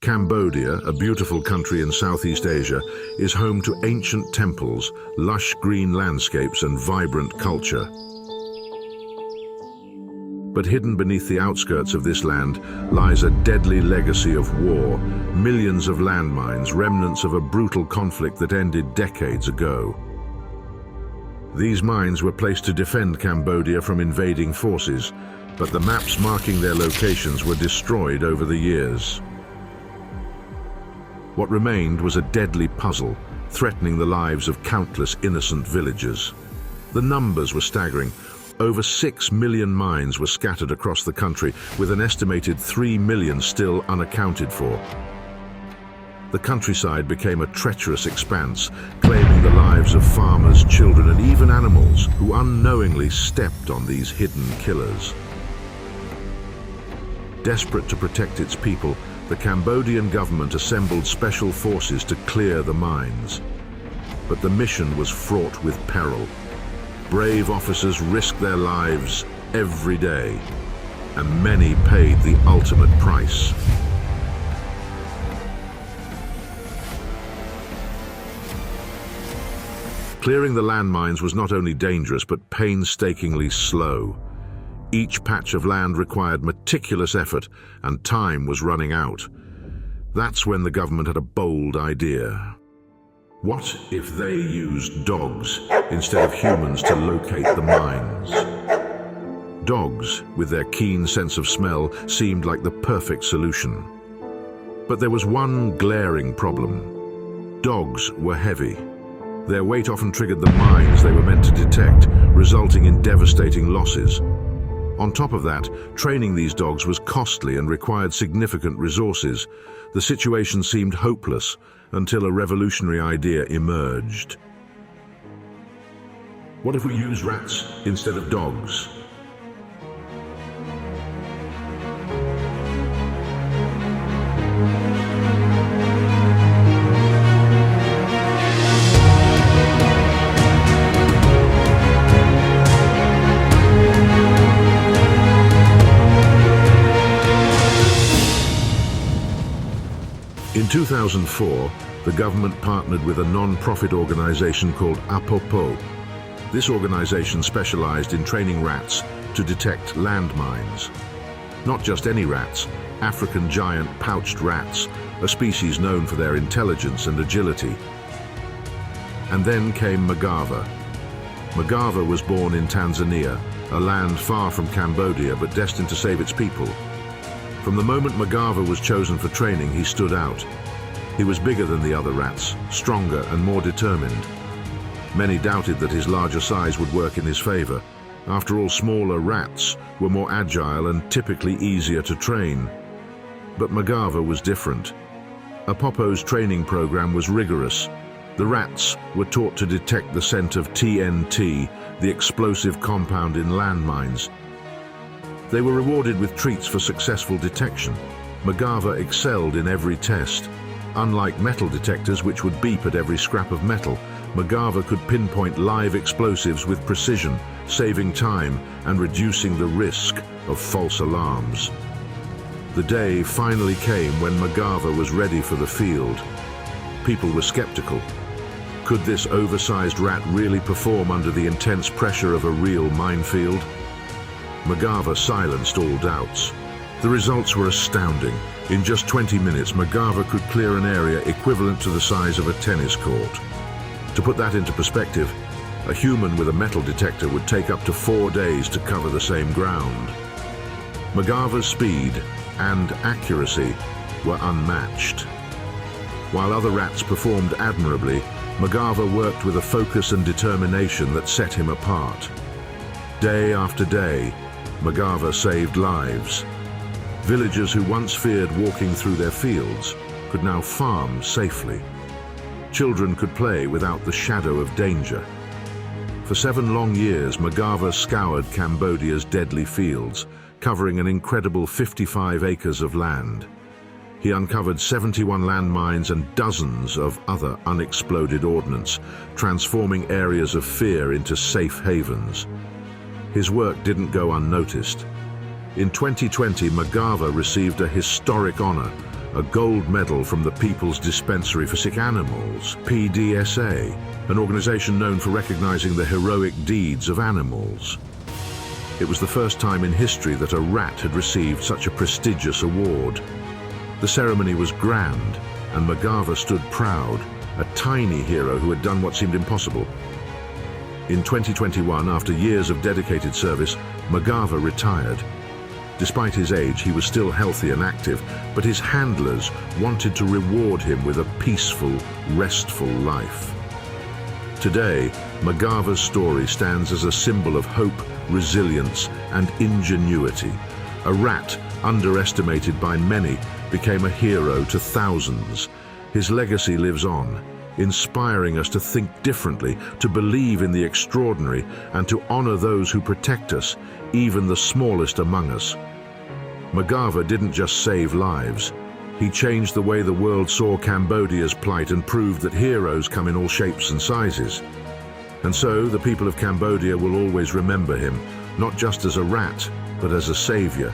Cambodia, a beautiful country in Southeast Asia, is home to ancient temples, lush green landscapes and vibrant culture. But hidden beneath the outskirts of this land lies a deadly legacy of war, millions of landmines, remnants of a brutal conflict that ended decades ago. These mines were placed to defend Cambodia from invading forces, but the maps marking their locations were destroyed over the years. What remained was a deadly puzzle, threatening the lives of countless innocent villagers. The numbers were staggering. Over 6 million mines were scattered across the country, with an estimated 3 million still unaccounted for. The countryside became a treacherous expanse, claiming the lives of farmers, children, and even animals who unknowingly stepped on these hidden killers. Desperate to protect its people, the Cambodian government assembled special forces to clear the mines. But the mission was fraught with peril. Brave officers risked their lives every day, and many paid the ultimate price. Clearing the landmines was not only dangerous, but painstakingly slow. Each patch of land required meticulous effort, and time was running out. That's when the government had a bold idea. What if they used dogs instead of humans to locate the mines? Dogs, with their keen sense of smell, seemed like the perfect solution. But there was one glaring problem. Dogs were heavy. Their weight often triggered the mines they were meant to detect, resulting in devastating losses. On top of that, training these dogs was costly and required significant resources. The situation seemed hopeless until a revolutionary idea emerged. What if we use rats instead of dogs? In 2004, the government partnered with a non-profit organization called Apopo. This organization specialized in training rats to detect landmines. Not just any rats, African giant pouched rats, a species known for their intelligence and agility. And then came Magawa. Magawa was born in Tanzania, a land far from Cambodia but destined to save its people. From the moment Magawa was chosen for training, he stood out. He was bigger than the other rats, stronger and more determined. Many doubted that his larger size would work in his favor. After all, smaller rats were more agile and typically easier to train. But Magawa was different. Apopo's training program was rigorous. The rats were taught to detect the scent of TNT, the explosive compound in landmines. They were rewarded with treats for successful detection. Magawa excelled in every test. Unlike metal detectors, which would beep at every scrap of metal, Magawa could pinpoint live explosives with precision, saving time and reducing the risk of false alarms. The day finally came when Magawa was ready for the field. People were skeptical. Could this oversized rat really perform under the intense pressure of a real minefield? Magawa silenced all doubts. The results were astounding. In just 20 minutes, Magawa could clear an area equivalent to the size of a tennis court. To put that into perspective, a human with a metal detector would take up to 4 days to cover the same ground. Magawa's speed and accuracy were unmatched. While other rats performed admirably, Magawa worked with a focus and determination that set him apart. Day after day, Magawa saved lives. Villagers who once feared walking through their fields could now farm safely. Children could play without the shadow of danger. For 7 long years, Magawa scoured Cambodia's deadly fields, covering an incredible 55 acres of land. He uncovered 71 landmines and dozens of other unexploded ordnance, transforming areas of fear into safe havens. His work didn't go unnoticed. In 2020, Magawa received a historic honor, a gold medal from the People's Dispensary for Sick Animals, PDSA, an organization known for recognizing the heroic deeds of animals. It was the first time in history that a rat had received such a prestigious award. The ceremony was grand, and Magawa stood proud, a tiny hero who had done what seemed impossible. In 2021, after years of dedicated service, Magawa retired. Despite his age, he was still healthy and active, but his handlers wanted to reward him with a peaceful, restful life. Today, Magawa's story stands as a symbol of hope, resilience, and ingenuity. A rat, underestimated by many, became a hero to thousands. His legacy lives on, inspiring us to think differently, to believe in the extraordinary, and to honor those who protect us, even the smallest among us. Magawa didn't just save lives. He changed the way the world saw Cambodia's plight and proved that heroes come in all shapes and sizes. And so the people of Cambodia will always remember him, not just as a rat, but as a savior,